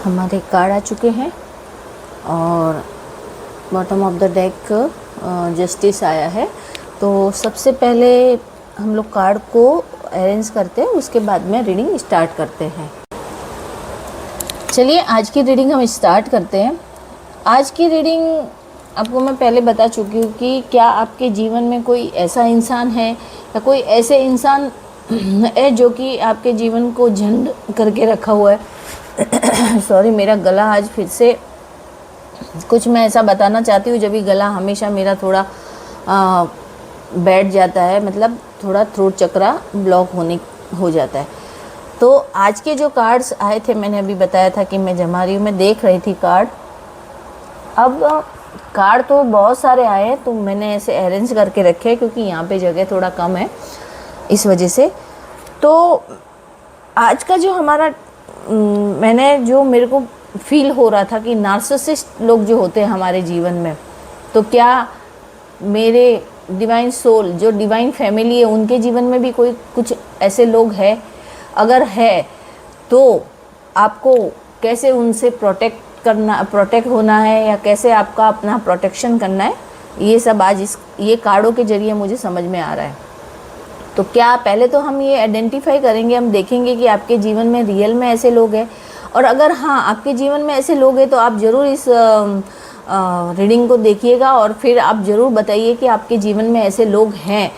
हमारे कार्ड आ चुके हैं और bottom of the deck justice आया है। तो सबसे पहले हम लोग कार्ड को अरेंज करते हैं, उसके बाद में रीडिंग स्टार्ट करते हैं। चलिए आज की रीडिंग हम स्टार्ट करते हैं। आज की रीडिंग आपको मैं पहले बता चुकी हूँ कि क्या आपके जीवन में कोई ऐसा इंसान है या कोई ऐसे इंसान है जो कि आपके जीवन को झंड करके रखा हुआ है। सॉरी, मेरा गला आज फिर से कुछ मैं ऐसा बताना चाहती हूँ, जब भी गला हमेशा मेरा थोड़ा बैठ जाता है, मतलब थोड़ा थ्रोट चक्रा ब्लॉक हो जाता है। तो आज के जो कार्ड्स आए थे, मैंने अभी बताया था कि मैं जमा रही हूँ, मैं देख रही थी कार्ड। अब कार्ड तो बहुत सारे आए हैं, तो मैंने ऐसे अरेंज करके रखे हैं क्योंकि यहाँ पे जगह थोड़ा कम है, इस वजह से। तो आज का जो हमारा मेरे को फील हो रहा था कि नार्सिसिस्ट लोग जो होते हैं हमारे जीवन में, तो क्या मेरे डिवाइन सोल, जो डिवाइन फैमिली है, उनके जीवन में भी कोई कुछ ऐसे लोग हैं? अगर है तो आपको कैसे उनसे प्रोटेक्ट होना है या कैसे आपका अपना प्रोटेक्शन करना है, ये सब आज ये कार्डों के जरिए मुझे समझ में आ रहा है। तो क्या पहले तो हम ये आइडेंटिफाई करेंगे, हम देखेंगे कि आपके जीवन में रियल में ऐसे लोग हैं, और अगर हाँ आपके जीवन में ऐसे लोग हैं तो आप ज़रूर इस रीडिंग को देखिएगा और फिर आप ज़रूर बताइए कि आपके जीवन में ऐसे लोग हैं,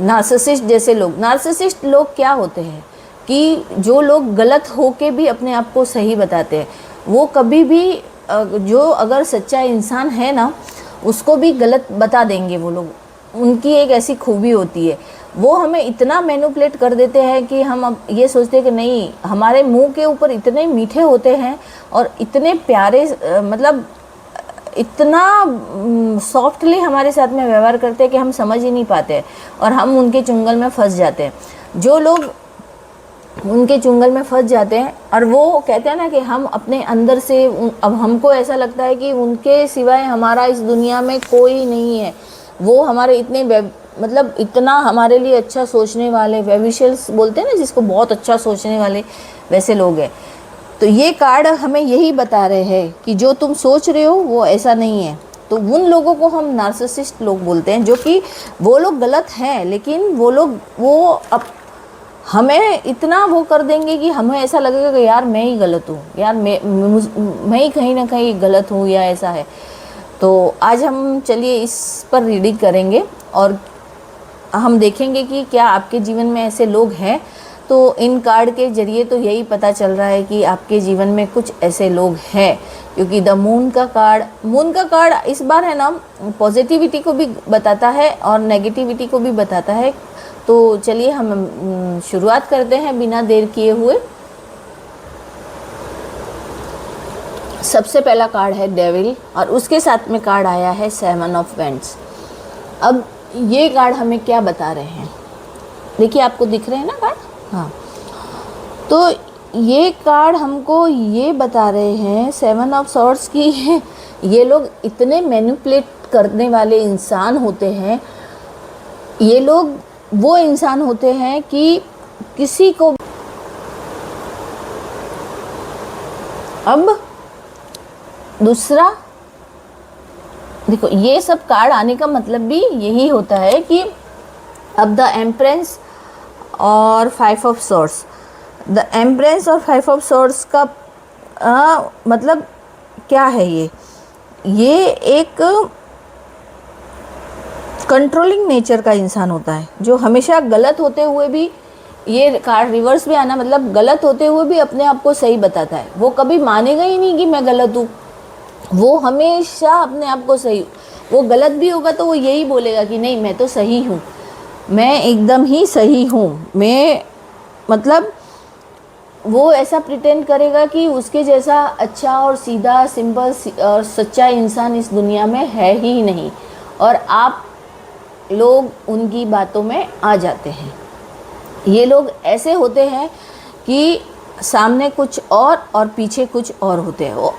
नार्सिसिस्ट जैसे लोग। नार्सिसिस्ट लोग क्या होते हैं कि जो लोग गलत होके भी अपने आप को सही बताते हैं, वो कभी भी जो अगर सच्चा इंसान है ना, उसको भी गलत बता देंगे वो लोग। उनकी एक ऐसी खूबी होती है, वो हमें इतना मैनिपुलेट कर देते हैं कि हम अब ये सोचते हैं कि नहीं, हमारे मुंह के ऊपर इतने मीठे होते हैं और इतने प्यारे, मतलब इतना सॉफ्टली हमारे साथ में व्यवहार करते हैं कि हम समझ ही नहीं पाते और हम उनके चुंगल में फंस जाते हैं। जो लोग उनके चुंगल में फंस जाते हैं और वो कहते हैं ना कि हम अपने अंदर से अब हमको ऐसा लगता है कि उनके सिवाय हमारा इस दुनिया में कोई नहीं है। वो हमारे इतने मतलब इतना हमारे लिए अच्छा सोचने वाले, वेविशल्स बोलते हैं ना जिसको, बहुत अच्छा सोचने वाले वैसे लोग हैं। तो ये कार्ड हमें यही बता रहे हैं कि जो तुम सोच रहे हो वो ऐसा नहीं है। तो उन लोगों को हम नार्सिसिस्ट लोग बोलते हैं, जो कि वो लोग गलत हैं, लेकिन वो अब हमें इतना वो कर देंगे कि हमें ऐसा लगेगा कि यार मैं ही गलत हूँ, यार मैं ही कहीं ना कहीं गलत हूँ या ऐसा है। तो आज हम चलिए इस पर रीडिंग करेंगे और हम देखेंगे कि क्या आपके जीवन में ऐसे लोग हैं। तो इन कार्ड के जरिए तो यही पता चल रहा है कि आपके जीवन में कुछ ऐसे लोग हैं, क्योंकि द मून का कार्ड इस बार है ना, पॉजिटिविटी को भी बताता है और नेगेटिविटी को भी बताता है। तो चलिए हम शुरुआत करते हैं बिना देर किए हुए। सबसे पहला कार्ड है डेविल और उसके साथ में कार्ड आया है 7 ऑफ वेंट्स। अब ये कार्ड हमें क्या बता रहे हैं, देखिए आपको दिख रहे हैं ना कार्ड, हाँ। तो ये कार्ड हमको ये बता रहे हैं 7 ऑफ सॉर्ड्स की ये लोग इतने मैनिपुलेट करने वाले इंसान होते हैं। ये लोग वो इंसान होते हैं कि किसी को, अब दूसरा देखो, ये सब कार्ड आने का मतलब भी यही होता है कि अब द एम्प्रेस और 5 ऑफ सॉर्ड्स, द एम्प्रेस और 5 ऑफ सॉर्ड्स का मतलब क्या है? ये एक कंट्रोलिंग नेचर का इंसान होता है, जो हमेशा गलत होते हुए भी, ये कार्ड रिवर्स में आना मतलब गलत होते हुए भी अपने आप को सही बताता है। वो कभी मानेगा ही नहीं कि मैं गलत हूँ, वो हमेशा अपने आप को सही, वो गलत भी होगा तो वो यही बोलेगा कि नहीं मैं तो सही हूँ, मैं एकदम ही सही हूँ, मैं मतलब वो ऐसा प्रिटेंड करेगा कि उसके जैसा अच्छा और सीधा, सिंपल और सच्चा इंसान इस दुनिया में है ही नहीं, और आप लोग उनकी बातों में आ जाते हैं। ये लोग ऐसे होते हैं कि सामने कुछ और पीछे कुछ और होते हैं। वो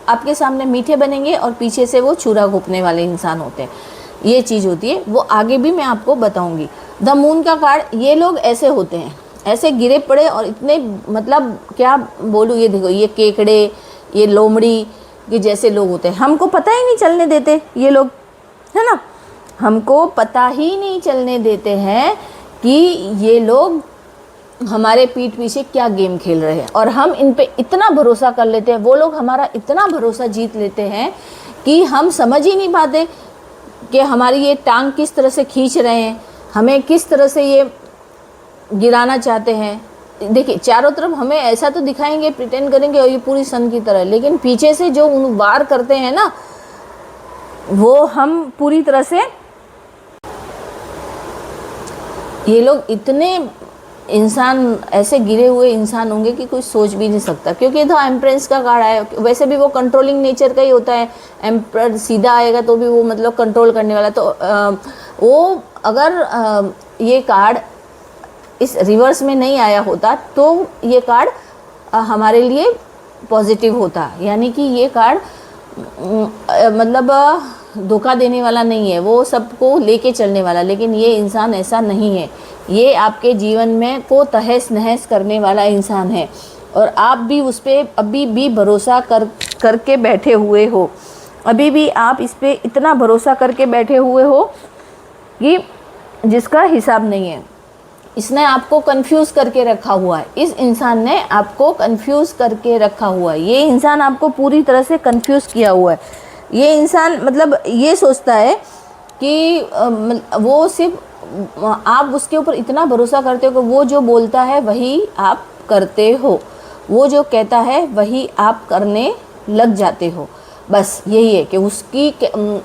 आपके सामने मीठे बनेंगे और पीछे से वो छुरा घोंपने वाले इंसान होते हैं। ये चीज़ होती है, वो आगे भी मैं आपको बताऊंगी। द मून का कार्ड, ये लोग ऐसे होते हैं, ऐसे गिरे पड़े और इतने, मतलब क्या बोलूँ, ये देखो ये केकड़े, ये लोमड़ी के जैसे लोग होते हैं, हमको पता ही नहीं चलने देते ये लोग, है ना, हमको पता ही नहीं चलने देते हैं कि ये लोग हमारे पीठ पीछे क्या गेम खेल रहे हैं, और हम इन पे इतना भरोसा कर लेते हैं, वो लोग हमारा इतना भरोसा जीत लेते हैं कि हम समझ ही नहीं पाते कि हमारी ये टांग किस तरह से खींच रहे हैं, हमें किस तरह से ये गिराना चाहते हैं। देखिए चारों तरफ हमें ऐसा तो दिखाएंगे, प्रिटेंड करेंगे और ये पूरी सन की तरह, लेकिन पीछे से जो उन वार करते हैं ना, वो हम पूरी तरह से, ये लोग इतने इंसान, ऐसे गिरे हुए इंसान होंगे कि कोई सोच भी नहीं सकता, क्योंकि ये तो एम्प्रेस का कार्ड आया, वैसे भी वो कंट्रोलिंग नेचर का ही होता है। एम्पर सीधा आएगा तो भी वो मतलब कंट्रोल करने वाला, तो वो अगर ये कार्ड इस रिवर्स में नहीं आया होता तो ये कार्ड हमारे लिए पॉजिटिव होता, यानी कि ये कार्ड मतलब धोखा देने वाला नहीं है, वो सबको लेके चलने वाला। लेकिन ये इंसान ऐसा नहीं है, ये आपके जीवन में को तहस नहस करने वाला इंसान है, और आप भी उस पर अभी भी भरोसा करके बैठे हुए हो, अभी भी आप इस पर इतना भरोसा करके बैठे हुए हो कि जिसका हिसाब नहीं है। इसने आपको कंफ्यूज करके रखा हुआ है, इस इंसान ने आपको कंफ्यूज करके रखा हुआ है, ये इंसान आपको पूरी तरह से कंफ्यूज किया हुआ है। ये इंसान मतलब ये सोचता है कि वो सिर्फ आप उसके ऊपर इतना भरोसा करते हो कि वो जो बोलता है वही आप करते हो, वो जो कहता है वही आप करने लग जाते हो। बस यही है कि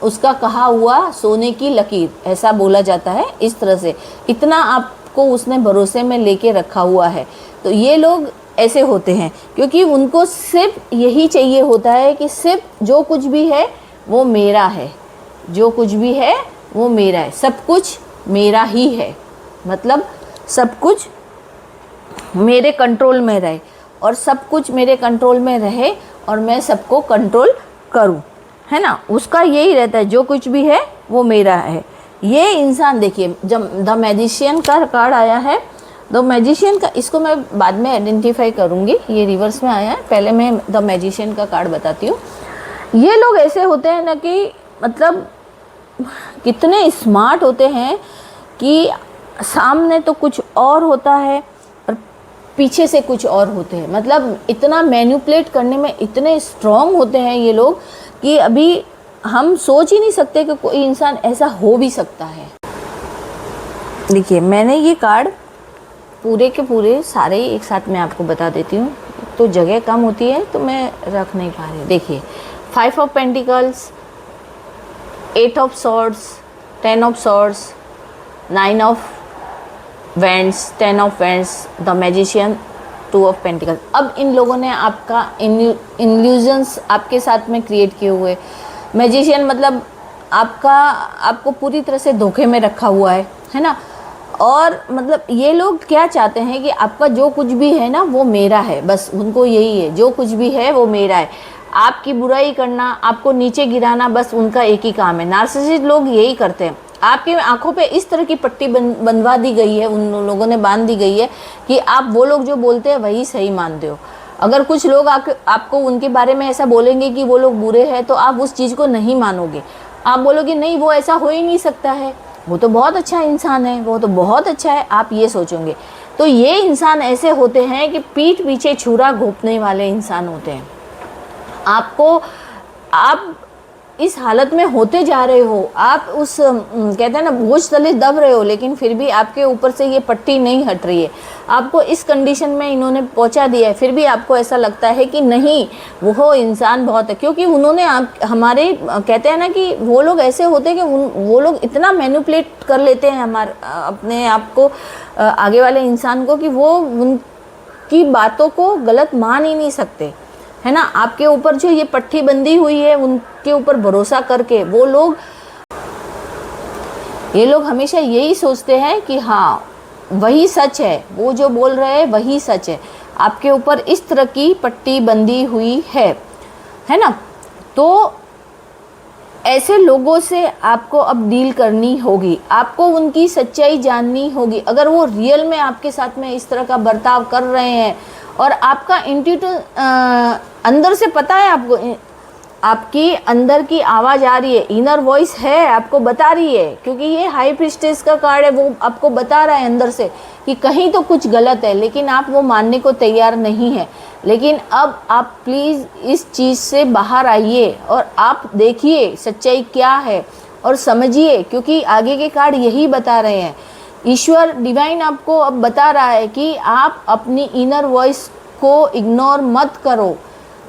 उसका कहा हुआ सोने की लकीर, ऐसा बोला जाता है। इस तरह से इतना आपको उसने भरोसे में लेके रखा हुआ है। तो ये लोग ऐसे होते हैं क्योंकि उनको सिर्फ यही चाहिए होता है कि सिर्फ जो कुछ भी है वो मेरा है, जो कुछ भी है वो मेरा है, सब कुछ मेरा ही है, मतलब सब कुछ मेरे कंट्रोल में रहे, और सब कुछ मेरे कंट्रोल में रहे और मैं सबको कंट्रोल करूं, है ना। उसका यही रहता है, जो कुछ भी है वो मेरा है। ये इंसान देखिए, जब द मैजिशियन का कार्ड आया है, द मैजिशियन का, इसको मैं बाद में आइडेंटिफाई करूँगी, ये रिवर्स में आया है, पहले मैं द मैजिशियन का कार्ड बताती हूँ। ये लोग ऐसे होते हैं ना कि मतलब कितने स्मार्ट होते हैं कि सामने तो कुछ और होता है और पीछे से कुछ और होते हैं, मतलब इतना मैनिपुलेट करने में इतने स्ट्रॉन्ग होते हैं ये लोग कि अभी हम सोच ही नहीं सकते कि कोई इंसान ऐसा हो भी सकता है। देखिए मैंने ये कार्ड पूरे के पूरे सारे एक साथ मैं आपको बता देती हूँ, तो जगह कम होती है तो मैं रख नहीं पा रही। देखिए 5 of pentacles, 8 of swords, 10 of swords, 9 of wands, 10 of wands, the magician, 2 of pentacles. अब इन लोगों ने आपका इल्यूजन्स आपके साथ में क्रिएट किए हुए। मैजिशियन मतलब आपको पूरी तरह से धोखे में रखा हुआ है ना। और मतलब ये लोग क्या चाहते हैं कि आपका जो कुछ भी है ना वो मेरा है, बस उनको यही है, जो कुछ भी है वो मेरा है। आपकी बुराई करना, आपको नीचे गिराना, बस उनका एक ही काम है। नार्सिसिस्ट लोग यही करते हैं। आपकी आंखों पे इस तरह की पट्टी बंधवा दी गई है, उन लोगों ने बांध दी गई है कि आप वो लोग जो बोलते हैं वही सही मानते हो। अगर कुछ लोग आपको उनके बारे में ऐसा बोलेंगे कि वो लोग बुरे हैं, तो आप उस चीज़ को नहीं मानोगे। आप बोलोगे नहीं, वो ऐसा हो ही नहीं सकता है, वो तो बहुत अच्छा इंसान है, वो तो बहुत अच्छा है, आप ये सोचोगे। तो ये इंसान ऐसे होते हैं कि पीठ पीछे छुरा घोंपने वाले इंसान होते हैं। आप इस हालत में होते जा रहे हो, आप उस कहते हैं ना बोझ तले दब रहे हो, लेकिन फिर भी आपके ऊपर से ये पट्टी नहीं हट रही है। आपको इस कंडीशन में इन्होंने पहुंचा दिया है, फिर भी आपको ऐसा लगता है कि नहीं वो इंसान बहुत है, क्योंकि उन्होंने हमारे कहते हैं ना कि वो लोग ऐसे होते हैं कि वो लोग इतना मैनिपुलेट कर लेते हैं अपने आप को, आगे वाले इंसान को, कि वो उनकी बातों को गलत मान ही नहीं सकते, है ना। आपके ऊपर जो ये पट्टी बंधी हुई है, उनके ऊपर भरोसा करके ये लोग हमेशा यही सोचते हैं कि हाँ वही सच है, वो जो बोल रहे हैं वही सच है। आपके ऊपर इस तरह की पट्टी बंधी हुई है ना। तो ऐसे लोगों से आपको अब डील करनी होगी, आपको उनकी सच्चाई जाननी होगी। अगर वो रियल में आपके साथ में इस तरह का बर्ताव कर रहे हैं और आपका अंदर से पता है, आपको आपकी अंदर की आवाज़ आ रही है, इनर वॉइस है, आपको बता रही है, क्योंकि ये हाई प्रीस्टेस का कार्ड है, वो आपको बता रहा है अंदर से कि कहीं तो कुछ गलत है, लेकिन आप वो मानने को तैयार नहीं है। लेकिन अब आप प्लीज़ इस चीज़ से बाहर आइए और आप देखिए सच्चाई क्या है और समझिए, क्योंकि आगे के कार्ड यही बता रहे हैं। ईश्वर डिवाइन आपको अब बता रहा है कि आप अपनी इनर वॉइस को इग्नोर मत करो,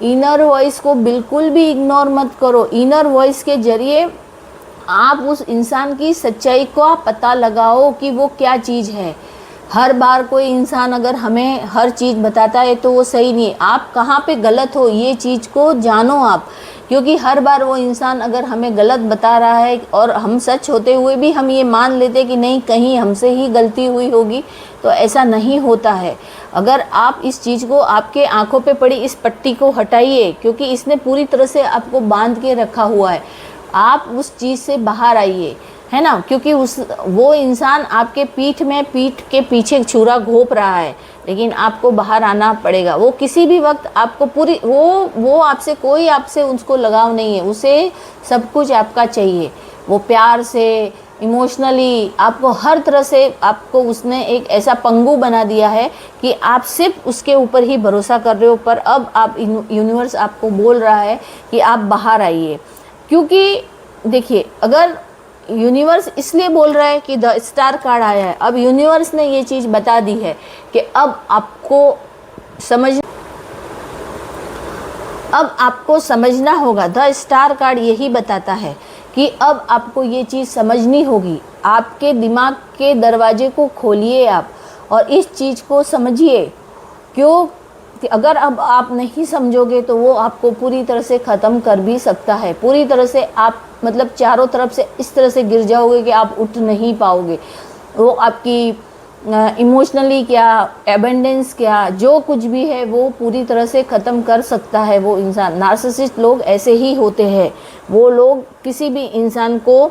इनर वॉइस को बिल्कुल भी इग्नोर मत करो। इनर वॉइस के जरिए आप उस इंसान की सच्चाई का पता लगाओ कि वो क्या चीज़ है। हर बार कोई इंसान अगर हमें हर चीज़ बताता है तो वो सही नहीं है। आप कहाँ पे गलत हो ये चीज़ को जानो आप, क्योंकि हर बार वो इंसान अगर हमें गलत बता रहा है और हम सच होते हुए भी हम ये मान लेते कि नहीं कहीं हमसे ही गलती हुई होगी, तो ऐसा नहीं होता है। अगर आप इस चीज़ को, आपके आंखों पे पड़ी इस पट्टी को हटाइए, क्योंकि इसने पूरी तरह से आपको बांध के रखा हुआ है। आप उस चीज़ से बाहर आइए, है ना, क्योंकि वो इंसान आपके पीठ के पीछे छुरा घोंप रहा है, लेकिन आपको बाहर आना पड़ेगा। वो किसी भी वक्त आपको पूरी वो आपसे कोई आपसे उसको लगाव नहीं है, उसे सब कुछ आपका चाहिए। वो प्यार से, इमोशनली, आपको हर तरह से आपको उसने एक ऐसा पंगु बना दिया है कि आप सिर्फ उसके ऊपर ही भरोसा कर रहे हो। पर अब आप यूनिवर्स आपको बोल रहा है कि आप बाहर आइए, क्योंकि देखिए, अगर यूनिवर्स इसलिए बोल रहा है कि द स्टार कार्ड आया है, अब यूनिवर्स ने ये चीज़ बता दी है कि अब आपको समझना होगा। द स्टार कार्ड यही बताता है कि अब आपको ये चीज़ समझनी होगी। आपके दिमाग के दरवाजे को खोलिए आप और इस चीज़ को समझिए, क्यों कि अगर अब आप नहीं समझोगे तो वो आपको पूरी तरह से ख़त्म कर भी सकता है। पूरी तरह से आप मतलब चारों तरफ से इस तरह से गिर जाओगे कि आप उठ नहीं पाओगे। वो आपकी इमोशनली क्या, एबेंडेंस क्या, जो कुछ भी है वो पूरी तरह से ख़त्म कर सकता है वो इंसान। नार्सिसिस्ट लोग ऐसे ही होते हैं। वो लोग किसी भी इंसान को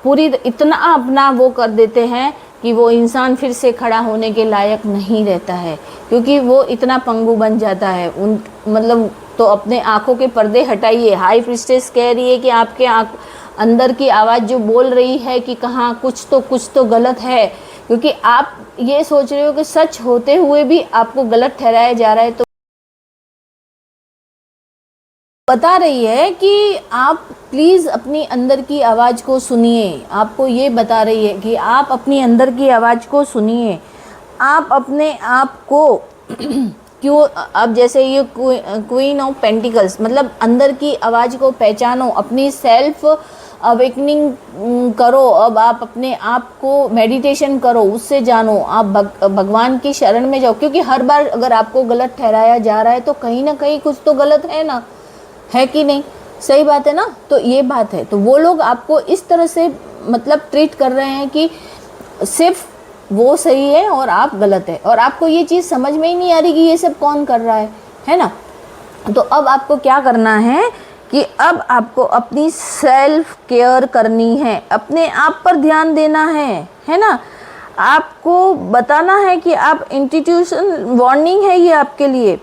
पूरी इतना अपना वो कर देते हैं कि वो इंसान फिर से खड़ा होने के लायक नहीं रहता है, क्योंकि वो इतना पंगु बन जाता है। मतलब तो अपने आँखों के पर्दे हटाइए। हाई प्रीस्टेस कह रही है कि आपके अंदर की आवाज़ जो बोल रही है कि कहाँ कुछ तो गलत है, क्योंकि आप ये सोच रहे हो कि सच होते हुए भी आपको गलत ठहराया जा रहा है। तो बता रही है कि आप प्लीज़ अपनी अंदर की आवाज़ को सुनिए। आपको ये बता रही है कि आप अपनी अंदर की आवाज़ को सुनिए। आप अपने आप को क्यों, अब जैसे ये क्वीन ऑफ पेंटिकल्स, मतलब अंदर की आवाज़ को पहचानो, अपनी सेल्फ अवेकनिंग करो। अब आप अपने आप को मेडिटेशन करो, उससे जानो, आप भगवान की शरण में जाओ, क्योंकि हर बार अगर आपको गलत ठहराया जा रहा है तो कहीं ना कहीं कुछ तो गलत है ना, है कि नहीं? सही बात है ना? तो ये बात है। तो वो लोग आपको इस तरह से मतलब ट्रीट कर रहे हैं कि सिर्फ वो सही है और आप गलत है, और आपको ये चीज़ समझ में ही नहीं आ रही कि ये सब कौन कर रहा है ना? तो अब आपको क्या करना है कि अब आपको अपनी सेल्फ केयर करनी है, अपने आप पर ध्यान देना है ना? आपको बताना है कि आप इंस्टीट्यूशन वार्निंग है ये आपके लिए।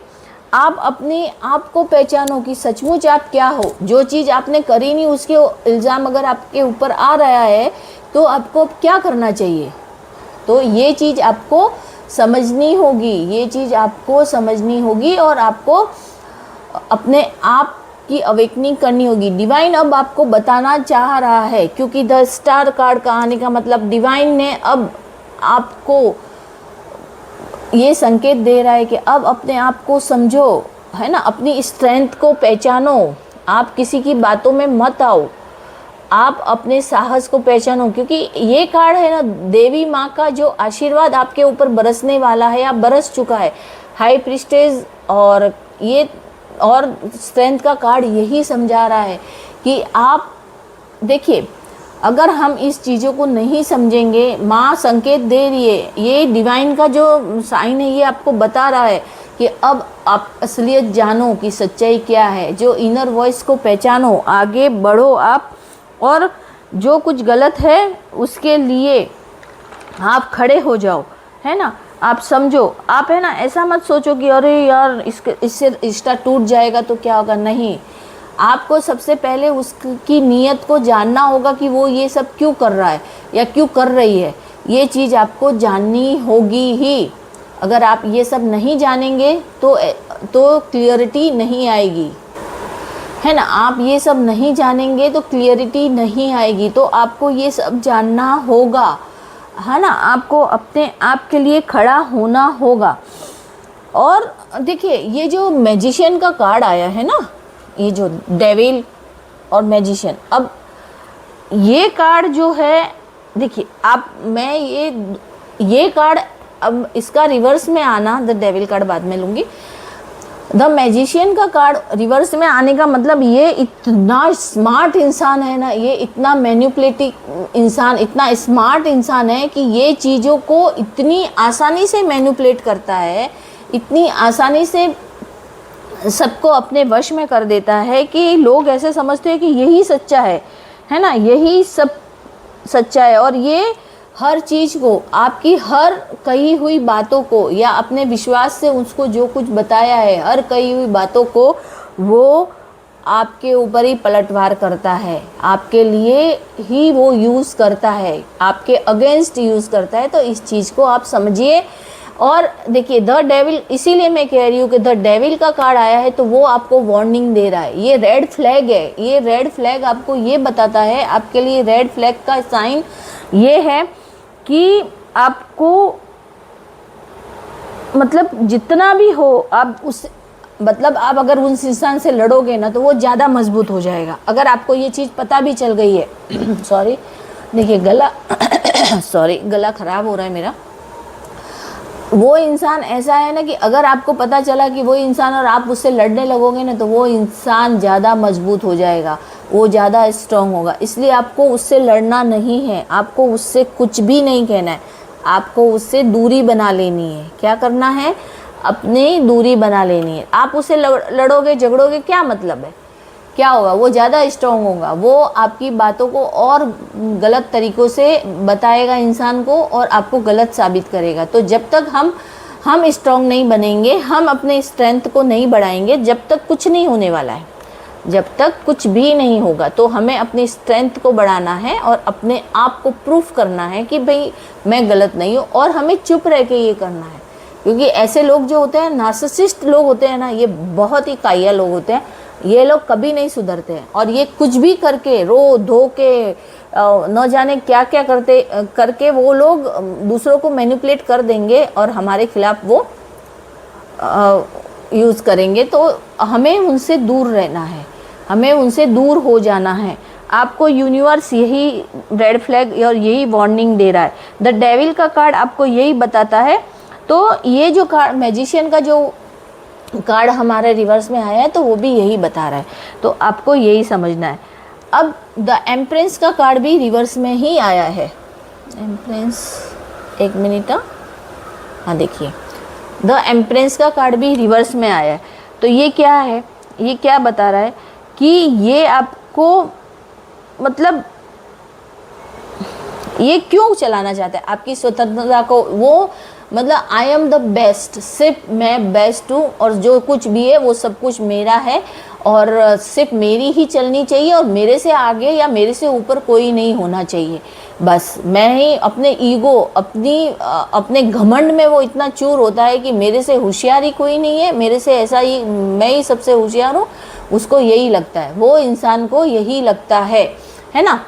आप अपने आप को पहचानो कि सचमुच आप क्या हो। जो चीज़ आपने करी नहीं उसके इल्ज़ाम अगर आपके ऊपर आ रहा है तो आपको क्या करना चाहिए। तो ये चीज़ आपको समझनी होगी, ये चीज़ आपको समझनी होगी और आपको अपने आप की अवेकनिंग करनी होगी। डिवाइन अब आपको बताना चाह रहा है, क्योंकि द स्टार कार्ड का आने का मतलब डिवाइन ने अब आपको ये संकेत दे रहा है कि अब अपने आप को समझो, है ना, अपनी स्ट्रेंथ को पहचानो। आप किसी की बातों में मत आओ, आप अपने साहस को पहचानो, क्योंकि ये कार्ड है ना, देवी माँ का जो आशीर्वाद आपके ऊपर बरसने वाला है या बरस चुका है। हाई प्रीस्टेज और ये और स्ट्रेंथ का कार्ड यही समझा रहा है कि आप देखिए, अगर हम इस चीज़ों को नहीं समझेंगे, माँ संकेत दे रही है, ये डिवाइन का जो साइन है ये आपको बता रहा है कि अब आप असलियत जानो कि सच्चाई क्या है। जो इनर वॉइस को पहचानो, आगे बढ़ो आप और जो कुछ गलत है उसके लिए आप खड़े हो जाओ, है ना। आप समझो, आप है ना ऐसा मत सोचो कि अरे यार इससे रिश्ता टूट जाएगा तो क्या होगा, नहीं। आपको सबसे पहले उसकी नीयत को जानना होगा कि वो ये सब क्यों कर रहा है या क्यों कर रही है। ये चीज़ आपको जाननी होगी ही। अगर आप ये सब नहीं जानेंगे तो क्लियरिटी नहीं आएगी, है ना। आप ये सब नहीं जानेंगे तो क्लियरिटी नहीं आएगी। तो आपको ये सब जानना होगा, है ना। आपको अपने आप के लिए खड़ा होना होगा। और देखिए, ये जो मैजिशियन का कार्ड आया है ना, ये जो डेविल और मैजिशियन, अब ये कार्ड जो है, देखिए मैं ये कार्ड, अब इसका रिवर्स में आना, द डेविल कार्ड बाद में लूँगी। द मैजिशियन का कार्ड रिवर्स में आने का मतलब ये इतना स्मार्ट इंसान है ना, ये इतना मैनिपुलेटिव इंसान, इतना स्मार्ट इंसान है कि ये चीज़ों को इतनी आसानी से मैनिपुलेट करता है, इतनी आसानी से सबको अपने वश में कर देता है कि लोग ऐसे समझते हैं कि यही सच्चा है ना, यही सब सच्चा है। और ये हर चीज़ को, आपकी हर कही हुई बातों को या अपने विश्वास से उसको जो कुछ बताया है, हर कही हुई बातों को वो आपके ऊपर ही पलटवार करता है, आपके लिए ही वो यूज़ करता है, आपके अगेंस्ट यूज़ करता है। तो इस चीज़ को आप समझिए। और देखिए, द डेविल, इसीलिए मैं कह रही हूँ कि द डेविल का कार्ड आया है तो वो आपको वार्निंग दे रहा है। ये रेड फ्लैग है, ये रेड फ्लैग आपको ये बताता है, आपके लिए रेड फ्लैग का साइन ये है कि आपको मतलब जितना भी हो आप उस मतलब आप अगर उस इंसान से लड़ोगे ना तो वो ज़्यादा मजबूत हो जाएगा। अगर आपको ये चीज़ पता भी चल गई है सॉरी, देखिए गला सॉरी, गला ख़राब हो रहा है मेरा। वो इंसान ऐसा है ना कि अगर आपको पता चला कि वो इंसान और आप उससे लड़ने लगोगे ना तो वो इंसान ज़्यादा मजबूत हो जाएगा, वो ज़्यादा स्ट्रांग होगा। इसलिए आपको उससे लड़ना नहीं है, आपको उससे कुछ भी नहीं कहना है, आपको उससे दूरी बना लेनी है। क्या करना है? अपनी दूरी बना लेनी है। आप उससे लड़ोगे झगड़ोगे, क्या मतलब है? क्या होगा? वो ज़्यादा स्ट्रांग होगा, वो आपकी बातों को और गलत तरीक़ों से बताएगा इंसान को और आपको गलत साबित करेगा। तो जब तक हम स्ट्रांग नहीं बनेंगे, हम अपने स्ट्रेंथ को नहीं बढ़ाएंगे, जब तक कुछ नहीं होने वाला है, जब तक कुछ भी नहीं होगा। तो हमें अपनी स्ट्रेंथ को बढ़ाना है और अपने आप को प्रूफ करना है कि भाई मैं गलत नहीं हूँ, और हमें चुप रह के ये करना है। क्योंकि ऐसे लोग जो होते हैं, नार्सिसिस्ट लोग होते हैं ना, ये बहुत ही काया लोग होते हैं। ये लोग कभी नहीं सुधरते हैं और ये कुछ भी करके, रो धो के, न जाने क्या क्या करके वो लोग दूसरों को मैनिपुलेट कर देंगे और हमारे खिलाफ वो यूज़ करेंगे। तो हमें उनसे दूर रहना है, हमें उनसे दूर हो जाना है। आपको यूनिवर्स यही रेड फ्लैग और यही वार्निंग दे रहा है। द डेविल का कार्ड आपको यही बताता है। तो ये जो कार्ड, मैजिशियन का जो कार्ड हमारे रिवर्स में आया है, तो वो भी यही बता रहा है। तो आपको यही समझना है। अब द एम्प्रेस का कार्ड भी रिवर्स में ही आया है। एम्प्रेस, एक मिनट, हाँ देखिए, द एम्प्रेस का कार्ड भी रिवर्स में आया है। तो ये क्या है? ये क्या बता रहा है कि ये आपको मतलब ये क्यों चलाना चाहता है आपकी स्वतंत्रता को। वो मतलब आई एम द बेस्ट, सिर्फ मैं बेस्ट हूँ और जो कुछ भी है वो सब कुछ मेरा है और सिर्फ मेरी ही चलनी चाहिए और मेरे से आगे या मेरे से ऊपर कोई नहीं होना चाहिए। बस मैं ही अपने ईगो, अपने घमंड में वो इतना चूर होता है कि मेरे से होशियार ही कोई नहीं है, मेरे से ऐसा ही, मैं ही सबसे होशियार हूँ। उसको यही लगता है, वो इंसान को यही लगता है ना।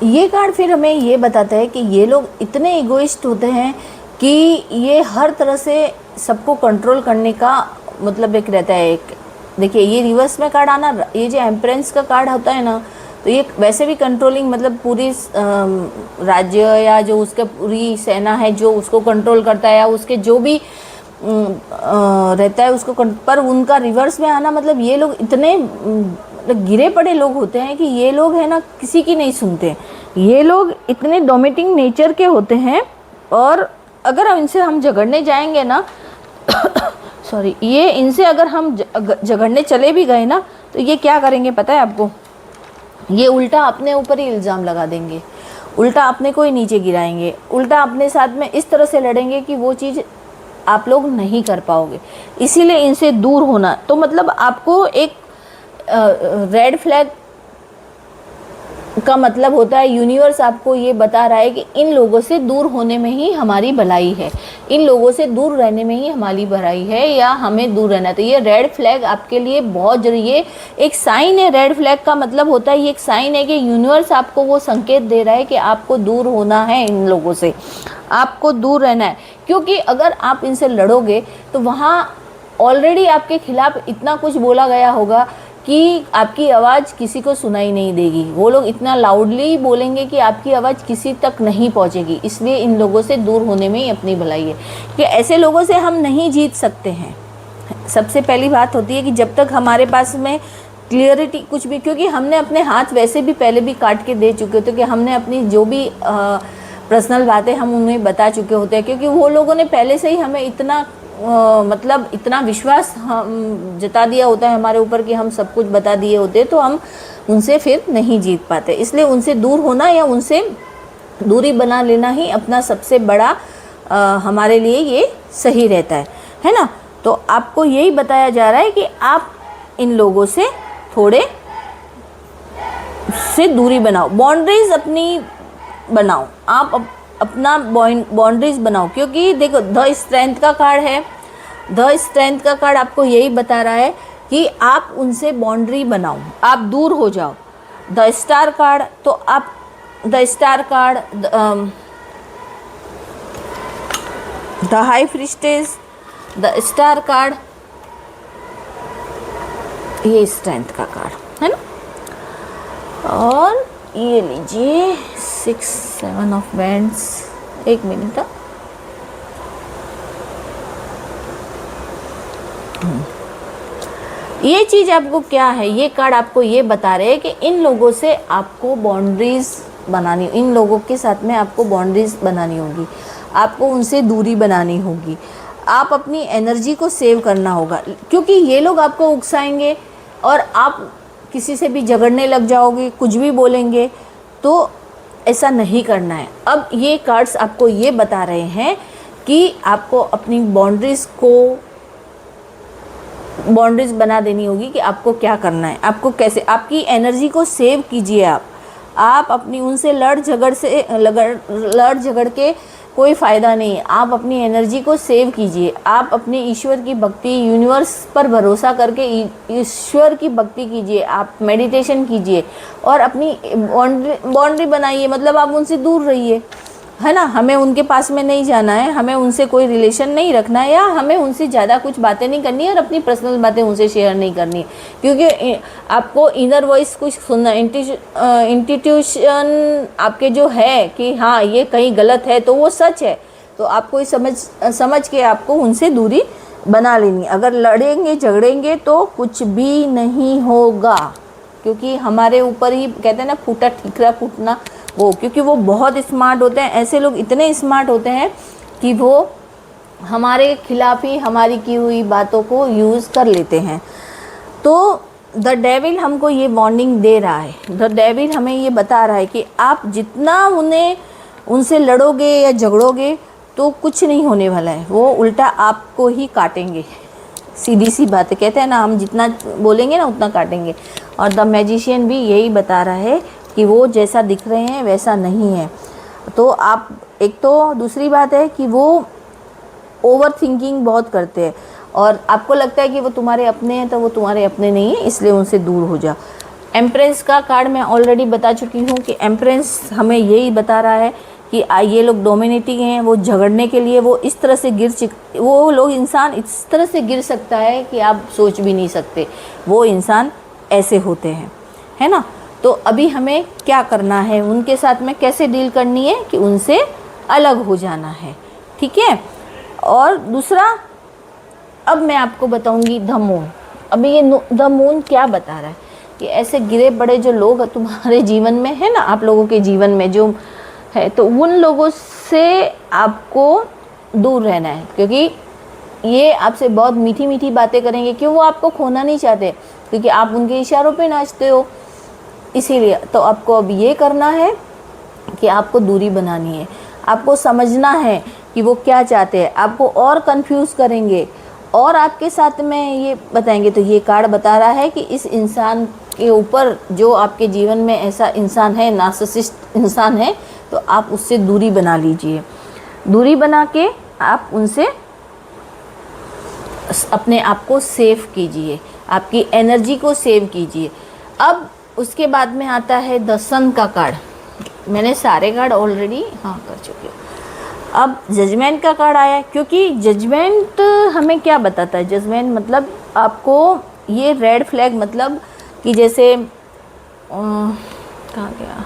ये कार्ड फिर हमें ये बताता है कि ये लोग इतने इगोइस्ट होते हैं कि ये हर तरह से सबको कंट्रोल करने का मतलब एक रहता है। एक देखिए, ये रिवर्स में कार्ड आना, ये जो एम्प्रेस का कार्ड होता है ना, तो ये वैसे भी कंट्रोलिंग, मतलब पूरी राज्य या जो उसके पूरी सेना है जो उसको कंट्रोल करता है या उसके जो भी रहता है उसको पर उनका रिवर्स में आना मतलब ये लोग इतने गिरे पड़े लोग होते हैं कि ये लोग है ना किसी की नहीं सुनते। ये लोग इतने डोमिनेटिंग नेचर के होते हैं और अगर इनसे हम झगड़ने जाएंगे ना सॉरी, ये इनसे अगर हम झगड़ने चले भी गए ना तो ये क्या करेंगे पता है आपको? ये उल्टा अपने ऊपर ही इल्ज़ाम लगा देंगे, उल्टा अपने को ही नीचे गिराएंगे, उल्टा अपने साथ में इस तरह से लड़ेंगे कि वो चीज़ आप लोग नहीं कर पाओगे। इसीलिए इनसे दूर होना, तो मतलब आपको एक रेड फ्लैग का मतलब होता है यूनिवर्स आपको ये बता रहा है कि इन लोगों से दूर होने में ही हमारी भलाई है, इन लोगों से दूर रहने में ही हमारी भलाई है, या हमें दूर रहना। तो ये रेड फ्लैग आपके लिए बहुत जरूरी, ये एक साइन है। रेड फ्लैग का मतलब होता है, ये एक साइन है कि यूनिवर्स आपको वो संकेत दे रहा है कि आपको दूर होना है, इन लोगों से आपको दूर रहना है। क्योंकि अगर आप इनसे लड़ोगे तो वहाँ ऑलरेडी आपके खिलाफ इतना कुछ बोला गया होगा कि आपकी आवाज़ किसी को सुनाई नहीं देगी। वो लोग इतना लाउडली बोलेंगे कि आपकी आवाज़ किसी तक नहीं पहुंचेगी। इसलिए इन लोगों से दूर होने में ही अपनी भलाई है, कि ऐसे लोगों से हम नहीं जीत सकते हैं। सबसे पहली बात होती है कि जब तक हमारे पास में क्लियरिटी कुछ भी, क्योंकि हमने अपने हाथ वैसे भी पहले भी काट के दे चुके होते, कि हमने अपनी जो भी पर्सनल बातें हम उन्हें बता चुके होते हैं, क्योंकि वो लोगों ने पहले से ही हमें इतना मतलब इतना विश्वास हम जता दिया होता है हमारे ऊपर कि हम सब कुछ बता दिए होते, तो हम उनसे फिर नहीं जीत पाते। इसलिए उनसे दूर होना या उनसे दूरी बना लेना ही अपना सबसे बड़ा हमारे लिए ये सही रहता है ना। तो आपको यही बताया जा रहा है कि आप इन लोगों से थोड़े से दूरी बनाओ, बाउंड्रीज अपनी बनाओ, आप अपना बाउंड्रीज बनाओ। क्योंकि देखो द स्ट्रेंथ का कार्ड है, द स्ट्रेंथ का कार्ड आपको यही बता रहा है कि आप उनसे बाउंड्री बनाओ, आप दूर हो जाओ। द स्टार कार्ड, तो आप the star card, the high priestess, the star card, ये स्ट्रेंथ का कार्ड है ना। और ये लीजिए 6 7 ऑफ वैंड्स, एक मिनट। ये चीज़ आपको क्या है, ये कार्ड आपको ये बता रहे हैं कि इन लोगों से आपको बाउंड्रीज बनानी, इन लोगों के साथ में आपको बाउंड्रीज बनानी होगी, आपको उनसे दूरी बनानी होगी, आप अपनी एनर्जी को सेव करना होगा। क्योंकि ये लोग आपको उकसाएंगे और आप किसी से भी झगड़ने लग जाओगे, कुछ भी बोलेंगे, तो ऐसा नहीं करना है। अब ये कार्ड्स आपको ये बता रहे हैं कि आपको अपनी बाउंड्रीज बना देनी होगी कि आपको क्या करना है, आपको कैसे, आपकी एनर्जी को सेव कीजिए। आप अपनी उनसे लड़ झगड़ के कोई फ़ायदा नहीं है। आप अपनी एनर्जी को सेव कीजिए, आप अपने ईश्वर की भक्ति, यूनिवर्स पर भरोसा करके ईश्वर की भक्ति कीजिए, आप मेडिटेशन कीजिए और अपनी बाउंड्री बनाइए। मतलब आप उनसे दूर रहिए, है ना। हमें उनके पास में नहीं जाना है, हमें उनसे कोई रिलेशन नहीं रखना है, या हमें उनसे ज़्यादा कुछ बातें नहीं करनी है और अपनी पर्सनल बातें उनसे शेयर नहीं करनी है। क्योंकि आपको इनर वॉइस कुछ सुनना, इंट्यूशन आपके जो है कि हाँ ये कहीं गलत है तो वो सच है, तो आपको समझ के आपको उनसे दूरी बना लेनी। अगर लड़ेंगे झगड़ेंगे तो कुछ भी नहीं होगा, क्योंकि हमारे ऊपर ही कहते हैं ना, फूटा ठीकरा फूटना वो, क्योंकि वो बहुत स्मार्ट होते हैं। ऐसे लोग इतने स्मार्ट होते हैं कि वो हमारे खिलाफ ही हमारी की हुई बातों को यूज़ कर लेते हैं। तो द डेविल हमको ये वार्निंग दे रहा है, द डेविल हमें ये बता रहा है कि आप जितना उनसे लड़ोगे या झगड़ोगे तो कुछ नहीं होने वाला है, वो उल्टा आपको ही काटेंगे। सीधी सी बात है, कहते हैं ना, हम जितना बोलेंगे ना उतना काटेंगे। और द मैजिशियन भी यही बता रहा है कि वो जैसा दिख रहे हैं वैसा नहीं है। तो आप एक, तो दूसरी बात है कि वो ओवर थिंकिंग बहुत करते हैं और आपको लगता है कि वो तुम्हारे अपने हैं, तो वो तुम्हारे अपने नहीं है, इसलिए उनसे दूर हो जाओ। एम्प्रेस का कार्ड मैं ऑलरेडी बता चुकी हूँ कि एम्प्रेस हमें यही बता रहा है कि ये लोग डोमिनेटिंग हैं, वो झगड़ने के लिए वो इस तरह से वो लोग, इंसान इस तरह से गिर सकता है कि आप सोच भी नहीं सकते, वो इंसान ऐसे होते हैं, है ना। तो अभी हमें क्या करना है, उनके साथ में कैसे डील करनी है कि उनसे अलग हो जाना है, ठीक है। और दूसरा, अब मैं आपको बताऊंगी द मून। अभी ये द मून क्या बता रहा है कि ऐसे गिरे पड़े जो लोग तुम्हारे जीवन में है ना, आप लोगों के जीवन में जो है, तो उन लोगों से आपको दूर रहना है, क्योंकि ये आपसे बहुत मीठी मीठी बातें करेंगे। क्यों? वो आपको खोना नहीं चाहते, क्योंकि आप उनके इशारों पे नाचते हो, इसीलिए तो आपको अब ये करना है कि आपको दूरी बनानी है, आपको समझना है कि वो क्या चाहते हैं, आपको और कंफ्यूज करेंगे और आपके साथ में ये बताएंगे। तो ये कार्ड बता रहा है कि इस इंसान के ऊपर, जो आपके जीवन में ऐसा इंसान है, नार्सिसिस्ट इंसान है, तो आप उससे दूरी बना लीजिए। दूरी बना के आप उनसे अपने आप को सेव कीजिए, आपकी एनर्जी को सेव कीजिए। अब उसके बाद में आता है द सन का कार्ड। मैंने सारे कार्ड ऑलरेडी कर चुकी हूँ। अब जजमेंट का कार्ड आया, क्योंकि जजमेंट हमें क्या बताता है? जजमेंट मतलब आपको ये रेड फ्लैग, मतलब कि जैसे कहाँ गया,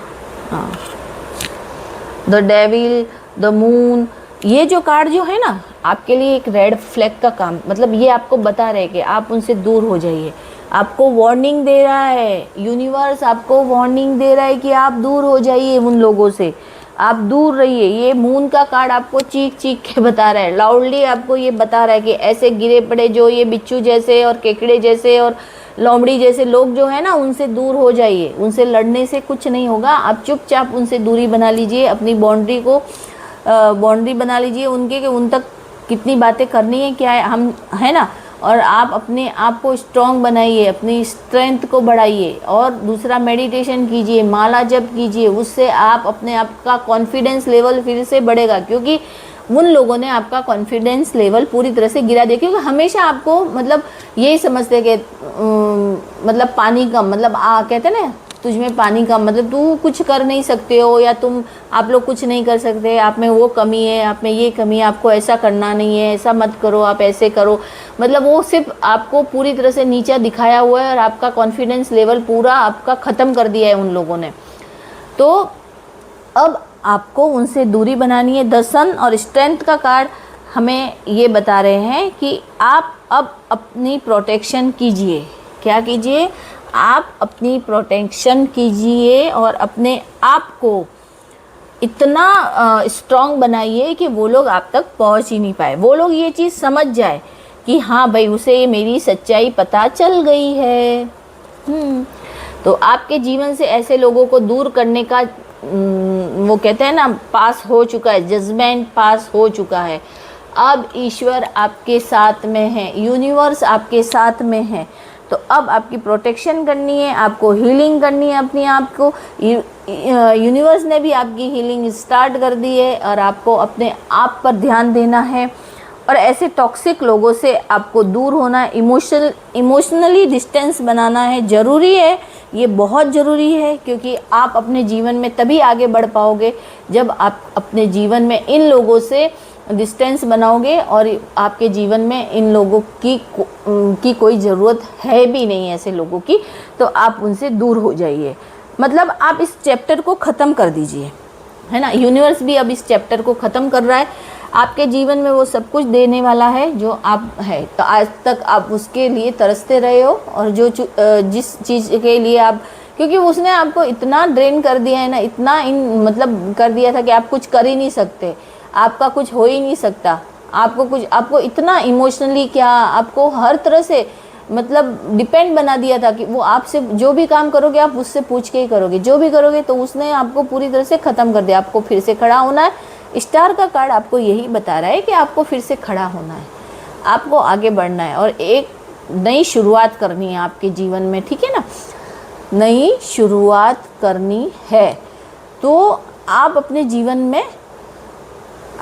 द डेविल, द मून, ये जो कार्ड जो है ना, आपके लिए एक रेड फ्लैग का काम, मतलब ये आपको बता रहे कि आप उनसे दूर हो जाइए। आपको वार्निंग दे रहा है, यूनिवर्स आपको वार्निंग दे रहा है कि आप दूर हो जाइए उन लोगों से, आप दूर रहिए। ये मून का कार्ड आपको चीख चीख के बता रहा है, लाउडली आपको ये बता रहा है कि ऐसे गिरे पड़े जो ये बिच्छू जैसे और केकड़े जैसे और लोमड़ी जैसे लोग जो है ना, उनसे दूर हो जाइए। उनसे लड़ने से कुछ नहीं होगा, आप चुपचाप उनसे दूरी बना लीजिए, अपनी बाउंड्री को बाउंड्री बना लीजिए उनके, कि उन तक कितनी बातें करनी है, क्या है, हम है ना। और आप अपने आप को स्ट्रॉन्ग बनाइए, अपनी स्ट्रेंथ को बढ़ाइए। और दूसरा, मेडिटेशन कीजिए, माला जप कीजिए, उससे आप अपने आप का कॉन्फिडेंस लेवल फिर से बढ़ेगा, क्योंकि उन लोगों ने आपका कॉन्फिडेंस लेवल पूरी तरह से गिरा दिया। क्योंकि हमेशा आपको मतलब यही समझते कि मतलब पानी कम, मतलब कहते हैं ना, तुझ में पानी कम, मतलब तू कुछ कर नहीं सकते हो, या आप लोग कुछ नहीं कर सकते, आप में वो कमी है, आप में ये कमी है, आपको ऐसा करना नहीं है, ऐसा मत करो, आप ऐसे करो। मतलब वो सिर्फ आपको पूरी तरह से नीचा दिखाया हुआ है और आपका कॉन्फिडेंस लेवल पूरा आपका ख़त्म कर दिया है उन लोगों ने। तो अब आपको उनसे दूरी बनानी है। द सन और स्ट्रेंथ का कार्ड हमें ये बता रहे हैं कि आप अब अपनी प्रोटेक्शन कीजिए। क्या कीजिए? आप अपनी प्रोटेक्शन कीजिए और अपने आप को इतना स्ट्रॉन्ग बनाइए कि वो लोग आप तक पहुंच ही नहीं पाए। वो लोग ये चीज़ समझ जाए कि हाँ भाई, उसे मेरी सच्चाई पता चल गई है। तो आपके जीवन से ऐसे लोगों को दूर करने का वो कहते हैं ना, पास हो चुका है, जजमेंट पास हो चुका है। अब ईश्वर आपके साथ में है, यूनिवर्स आपके साथ में है। तो अब आपकी प्रोटेक्शन करनी है, आपको हीलिंग करनी है अपने आप को। यूनिवर्स ने भी आपकी हीलिंग स्टार्ट कर दी है और आपको अपने आप पर ध्यान देना है और ऐसे टॉक्सिक लोगों से आपको दूर होना है। इमोशनली डिस्टेंस बनाना है, ज़रूरी है, ये बहुत ज़रूरी है, क्योंकि आप अपने जीवन में तभी आगे बढ़ पाओगे जब आप अपने जीवन में इन लोगों से डिस्टेंस बनाओगे और आपके जीवन में इन लोगों की कोई ज़रूरत है भी नहीं, ऐसे लोगों की, तो आप उनसे दूर हो जाइए। मतलब आप इस चैप्टर को ख़त्म कर दीजिए, है ना। यूनिवर्स भी अब इस चैप्टर को ख़त्म कर रहा है, आपके जीवन में वो सब कुछ देने वाला है जो आप है। तो आज तक आप उसके लिए तरसते रहे हो और जिस चीज़ के लिए आप, क्योंकि उसने आपको इतना ड्रेन कर दिया है ना, इतना मतलब कर दिया था कि आप कुछ कर ही नहीं सकते, आपका कुछ हो ही नहीं सकता, आपको इतना इमोशनली, क्या आपको हर तरह से मतलब डिपेंड बना दिया था कि वो आपसे जो भी काम करोगे आप उससे पूछ के ही करोगे, जो भी करोगे। तो उसने आपको पूरी तरह से ख़त्म कर दिया। आपको फिर से खड़ा होना है। स्टार का कार्ड आपको यही बता रहा है कि आपको फिर से खड़ा होना है, आपको आगे बढ़ना है और एक नई शुरुआत करनी है आपके जीवन में, ठीक है ना। नई शुरुआत करनी है तो आप अपने जीवन में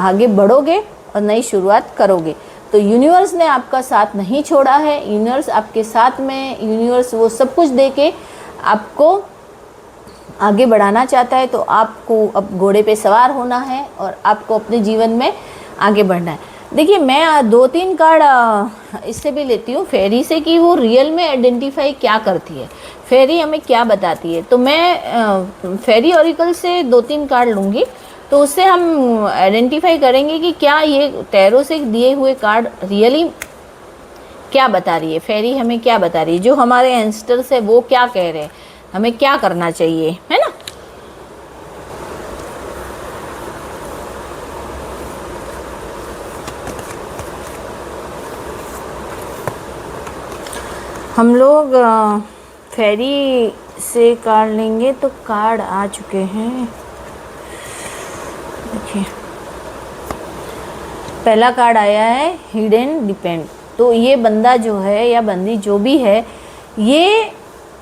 आगे बढ़ोगे और नई शुरुआत करोगे। तो यूनिवर्स ने आपका साथ नहीं छोड़ा है, यूनिवर्स आपके साथ में, यूनिवर्स वो सब कुछ दे के आपको आगे बढ़ाना चाहता है। तो आपको अब घोड़े पे सवार होना है और आपको अपने जीवन में आगे बढ़ना है। देखिए, मैं 2-3 कार्ड इससे भी लेती हूँ फेरी से कि वो रियल में आइडेंटिफाई क्या करती है, फेरी हमें क्या बताती है। तो मैं फेरी ऑरिकल से 2-3 कार्ड लूँगी, तो उससे हम आइडेंटिफाई करेंगे कि क्या ये टैरो से दिए हुए कार्ड रियली क्या बता रही है, फेरी हमें क्या बता रही है, जो हमारे एंसेस्टर्स है वो क्या कह रहे हैं, हमें क्या करना चाहिए, है ना। हम लोग फेरी से कार्ड लेंगे तो कार्ड आ चुके हैं। देखिए पहला कार्ड आया है हिडन डिपेंड। तो ये बंदा जो है या बंदी जो भी है, ये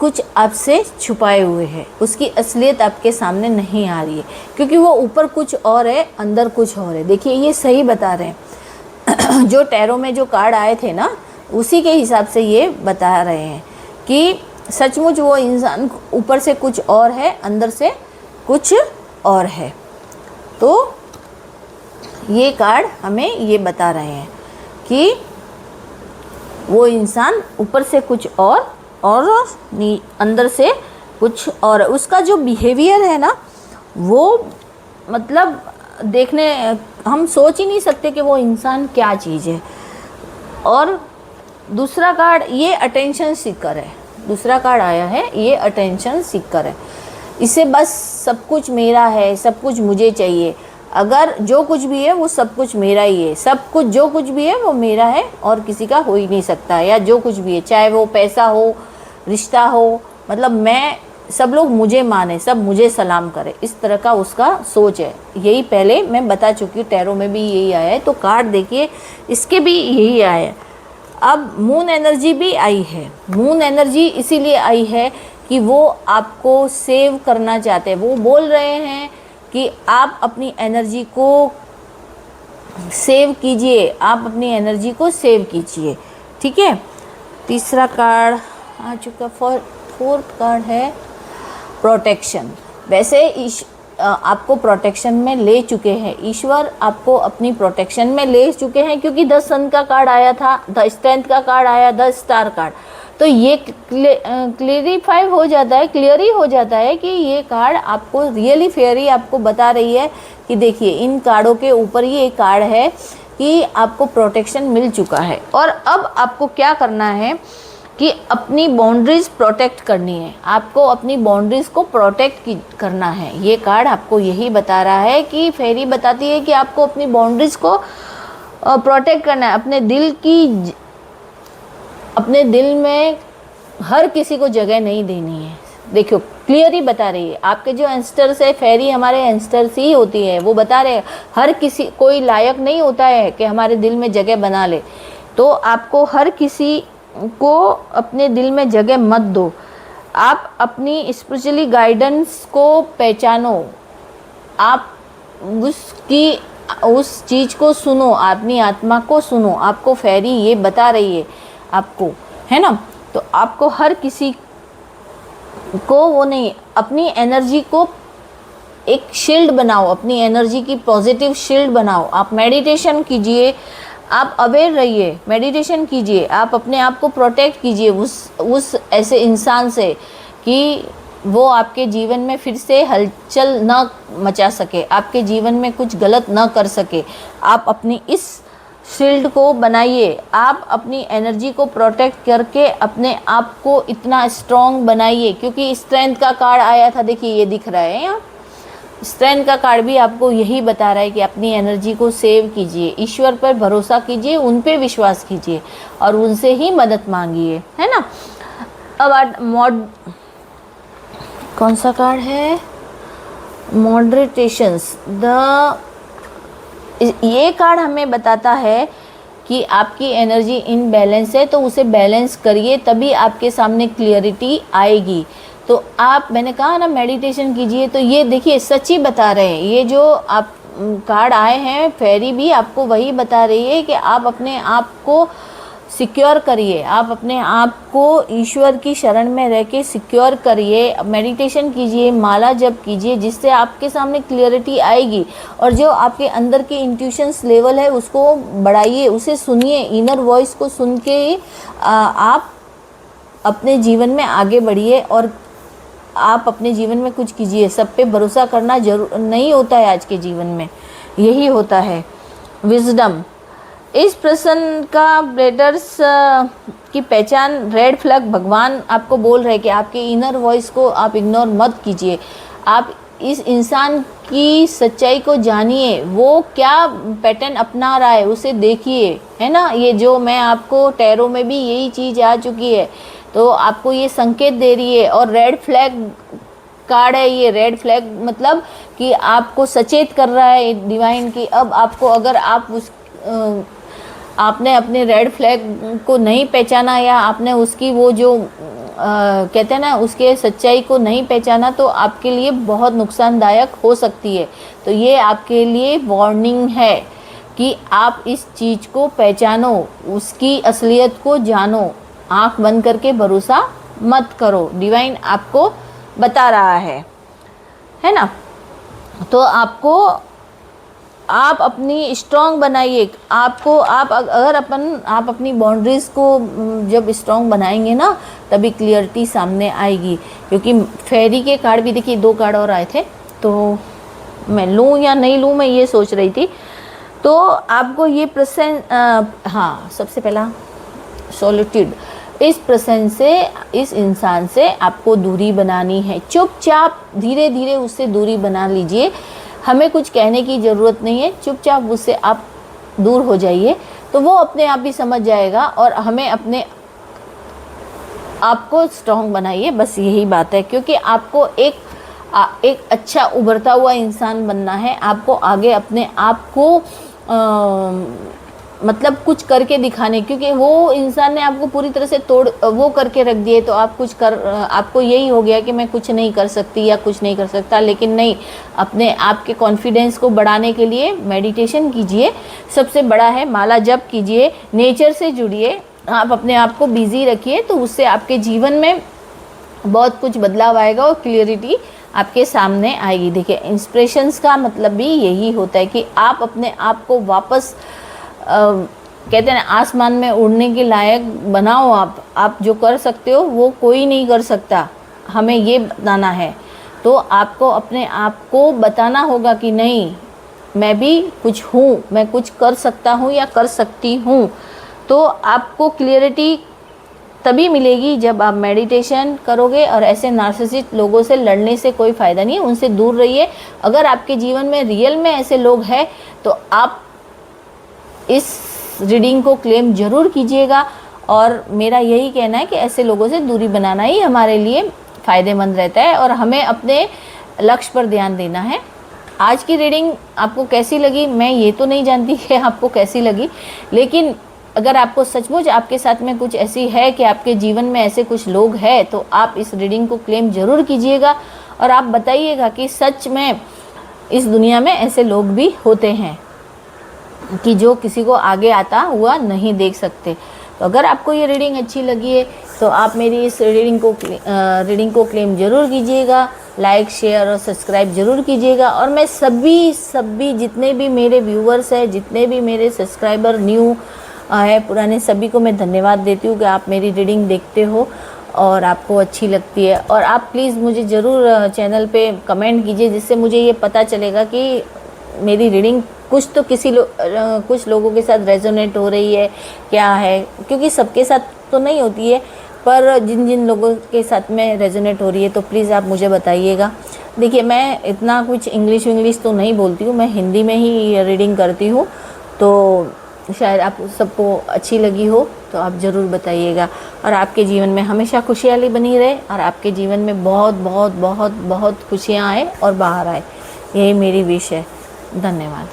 कुछ आपसे छुपाए हुए है, उसकी असलियत आपके सामने नहीं आ रही है, क्योंकि वो ऊपर कुछ और है, अंदर कुछ और है। देखिए ये सही बता रहे हैं जो टैरो में जो कार्ड आए थे ना, उसी के हिसाब से ये बता रहे हैं कि सचमुच वो इंसान ऊपर से कुछ और है, अंदर से कुछ और है। तो ये कार्ड हमें ये बता रहे हैं कि वो इंसान ऊपर से कुछ और अंदर से कुछ और। उसका जो बिहेवियर है ना, वो मतलब देखने हम सोच ही नहीं सकते कि वो इंसान क्या चीज़ है। और दूसरा कार्ड ये अटेंशन सीकर है। दूसरा कार्ड आया है ये अटेंशन सीकर है। इसे बस सब कुछ मेरा है, सब कुछ मुझे चाहिए। अगर जो कुछ भी है वो सब कुछ मेरा ही है, सब कुछ जो कुछ भी है वो मेरा है और किसी का हो ही नहीं सकता। या जो कुछ भी है, चाहे वो पैसा हो, रिश्ता हो, मतलब मैं, सब लोग मुझे माने, सब मुझे सलाम करे, इस तरह का उसका सोच है। यही पहले मैं बता चुकी हूँ, टैरो में भी यही आया है। तो कार्ड देखिए इसके भी यही आया है। अब मून एनर्जी भी आई है। मून एनर्जी इसीलिए आई है कि वो आपको सेव करना चाहते हैं। वो बोल रहे हैं कि आप अपनी एनर्जी को सेव कीजिए, आप अपनी एनर्जी को सेव कीजिए, ठीक है। तीसरा कार्ड आ चुका। फोर्थ कार्ड है प्रोटेक्शन। वैसे आपको प्रोटेक्शन में ले चुके हैं, ईश्वर आपको अपनी प्रोटेक्शन में ले चुके हैं, क्योंकि 10 सन का कार्ड आया था, 10 स्ट्रेंथ का कार्ड आया, 10 स्टार कार्ड। तो ये क्लियरिफाई हो जाता है, क्लियर ही हो जाता है कि ये कार्ड आपको रियली फेयरी आपको बता रही है कि देखिए इन कार्डों के ऊपर ही एक कार्ड है कि आपको प्रोटेक्शन मिल चुका है। और अब आपको क्या करना है कि अपनी बाउंड्रीज़ प्रोटेक्ट करनी है। आपको अपनी बाउंड्रीज़ को प्रोटेक्ट करना है। ये कार्ड आपको यही बता रहा है कि फेरी बताती है कि आपको अपनी बाउंड्रीज़ को प्रोटेक्ट करना है। अपने दिल में हर किसी को जगह नहीं देनी है। देखो क्लियर ही बता रही है। आपके जो एंस्टर्स है, फेरी हमारे एंस्टर्स ही होती है, वो बता रहे हैं हर किसी, कोई लायक नहीं होता है कि हमारे दिल में जगह बना ले। तो आपको हर किसी को अपने दिल में जगह मत दो। आप अपनी स्पिरिचुअली गाइडेंस को पहचानो, आप उस चीज़ को सुनो, अपनी आत्मा को सुनो। आपको फेरी ये बता रही है आपको, है ना। तो आपको हर किसी को वो नहीं, अपनी एनर्जी को एक शील्ड बनाओ, अपनी एनर्जी की पॉजिटिव शील्ड बनाओ। आप मेडिटेशन कीजिए, आप अवेयर रहिए, मेडिटेशन कीजिए, आप अपने आप को प्रोटेक्ट कीजिए उस ऐसे इंसान से कि वो आपके जीवन में फिर से हलचल ना मचा सके, आपके जीवन में कुछ गलत ना कर सके। आप अपनी इस शील्ड को बनाइए, आप अपनी एनर्जी को प्रोटेक्ट करके अपने आप को इतना स्ट्रॉन्ग बनाइए। क्योंकि स्ट्रेंथ का कार्ड आया था, देखिए ये दिख रहा है यहाँ, स्ट्रेंथ का कार्ड भी आपको यही बता रहा है कि अपनी एनर्जी को सेव कीजिए, ईश्वर पर भरोसा कीजिए, उन पे विश्वास कीजिए और उनसे ही मदद मांगिए, है ना। अब कौन सा कार्ड है, मॉडरेशंस। ये कार्ड हमें बताता है कि आपकी एनर्जी इन बैलेंस है, तो उसे बैलेंस करिए, तभी आपके सामने क्लियरिटी आएगी। तो आप, मैंने कहा ना मेडिटेशन कीजिए, तो ये देखिए सच्ची बता रहे हैं। ये जो आप कार्ड आए हैं, फेरी भी आपको वही बता रही है कि आप अपने आप को सिक्योर करिए, आप अपने आप को ईश्वर की शरण में रह के सिक्योर करिए, मेडिटेशन कीजिए, माला जप कीजिए, जिससे आपके सामने क्लियरिटी आएगी। और जो आपके अंदर के इंट्यूशंस लेवल है उसको बढ़ाइए, उसे सुनिए, इनर वॉइस को सुन के आप अपने जीवन में आगे बढ़िए और आप अपने जीवन में कुछ कीजिए। सब पे भरोसा करना जरूर नहीं होता है आज के जीवन में, यही होता है। विजडम, इस प्रश्न का ब्लेडर्स की पहचान, रेड फ्लैग, भगवान आपको बोल रहे हैं कि आपके इनर वॉइस को आप इग्नोर मत कीजिए। आप इस इंसान की सच्चाई को जानिए, वो क्या पैटर्न अपना रहा है उसे देखिए, है ना। ये जो मैं आपको टैरो में भी यही चीज़ आ चुकी है तो आपको ये संकेत दे रही है। और रेड फ्लैग कार्ड है ये। रेड फ्लैग मतलब कि आपको सचेत कर रहा है डिवाइन की अब आपको, अगर आप आपने अपने रेड फ्लैग को नहीं पहचाना या आपने उसकी वो जो कहते हैं ना उसके सच्चाई को नहीं पहचाना, तो आपके लिए बहुत नुकसानदायक हो सकती है। तो ये आपके लिए वार्निंग है कि आप इस चीज़ को पहचानो, उसकी असलियत को जानो, आंख बंद करके भरोसा मत करो। डिवाइन आपको बता रहा है ना। तो आपको आप अपनी स्ट्रॉन्ग बनाइए। आपको आप अपनी बाउंड्रीज़ को जब स्ट्रॉन्ग बनाएंगे ना, तभी क्लियरिटी सामने आएगी। क्योंकि फेरी के कार्ड भी देखिए, 2 कार्ड और आए थे, तो मैं लूँ या नहीं लूँ मैं ये सोच रही थी। तो आपको ये हाँ, सबसे पहला सॉलिट्यूड। इस पर्सन से, इस इंसान से आपको दूरी बनानी है। चुपचाप धीरे धीरे उससे दूरी बना लीजिए। हमें कुछ कहने की ज़रूरत नहीं है, चुपचाप उससे आप दूर हो जाइए, तो वो अपने आप भी समझ जाएगा। और हमें अपने आप को स्ट्रॉन्ग बनाइए, बस यही बात है। क्योंकि आपको एक अच्छा उभरता हुआ इंसान बनना है। आपको आगे अपने आप को मतलब कुछ करके दिखाने, क्योंकि वो इंसान ने आपको पूरी तरह से वो करके रख दिए, तो आपको यही हो गया कि मैं कुछ नहीं कर सकती या कुछ नहीं कर सकता। लेकिन नहीं, अपने आप के कॉन्फिडेंस को बढ़ाने के लिए मेडिटेशन कीजिए, सबसे बड़ा है माला जप कीजिए, नेचर से जुड़िए, आप अपने आप को बिजी रखिए, तो उससे आपके जीवन में बहुत कुछ बदलाव आएगा और क्लियरिटी आपके सामने आएगी। देखिए, इंस्पिरेशंस का मतलब भी यही होता है कि आप अपने आप को वापस कहते हैं ना आसमान में उड़ने के लायक बनाओ। आप जो कर सकते हो वो कोई नहीं कर सकता, हमें ये बताना है। तो आपको अपने आप को बताना होगा कि नहीं, मैं भी कुछ हूँ, मैं कुछ कर सकता हूँ या कर सकती हूँ। तो आपको क्लियरिटी तभी मिलेगी जब आप मेडिटेशन करोगे। और ऐसे नार्सिसिस्ट लोगों से लड़ने से कोई फ़ायदा नहीं है, उनसे दूर रहिए। अगर आपके जीवन में रियल में ऐसे लोग हैं तो आप इस रीडिंग को क्लेम ज़रूर कीजिएगा। और मेरा यही कहना है कि ऐसे लोगों से दूरी बनाना ही हमारे लिए फ़ायदेमंद रहता है और हमें अपने लक्ष्य पर ध्यान देना है। आज की रीडिंग आपको कैसी लगी मैं ये तो नहीं जानती कि आपको कैसी लगी, लेकिन अगर आपको सचमुच आपके साथ में कुछ ऐसी है कि आपके जीवन में ऐसे कुछ लोग हैं, तो आप इस रीडिंग को क्लेम ज़रूर कीजिएगा और आप बताइएगा कि सच में इस दुनिया में ऐसे लोग भी होते हैं कि जो किसी को आगे आता हुआ नहीं देख सकते। तो अगर आपको ये रीडिंग अच्छी लगी है तो आप मेरी इस रीडिंग को क्लेम ज़रूर कीजिएगा, लाइक शेयर और सब्सक्राइब ज़रूर कीजिएगा। और मैं सभी जितने भी मेरे व्यूवर्स हैं, जितने भी मेरे सब्सक्राइबर न्यू है पुराने, सभी को मैं धन्यवाद देती हूँ कि आप मेरी रीडिंग देखते हो और आपको अच्छी लगती है। और आप प्लीज़ मुझे ज़रूर चैनल पे कमेंट कीजिए, जिससे मुझे ये पता चलेगा कि मेरी रीडिंग कुछ तो कुछ लोगों के साथ रेजोनेट हो रही है, क्या है, क्योंकि सबके साथ तो नहीं होती है, पर जिन जिन लोगों के साथ में रेजोनेट हो रही है तो प्लीज़ आप मुझे बताइएगा। देखिए, मैं इतना कुछ इंग्लिश तो नहीं बोलती हूँ, मैं हिंदी में ही रीडिंग करती हूँ, तो शायद आप सबको अच्छी लगी हो तो आप ज़रूर बताइएगा। और आपके जीवन में हमेशा खुशहाली बनी रहे और आपके जीवन में बहुत बहुत बहुत बहुत खुशियाँ आए और बाहर आए, यही मेरी विश है। धन्यवाद।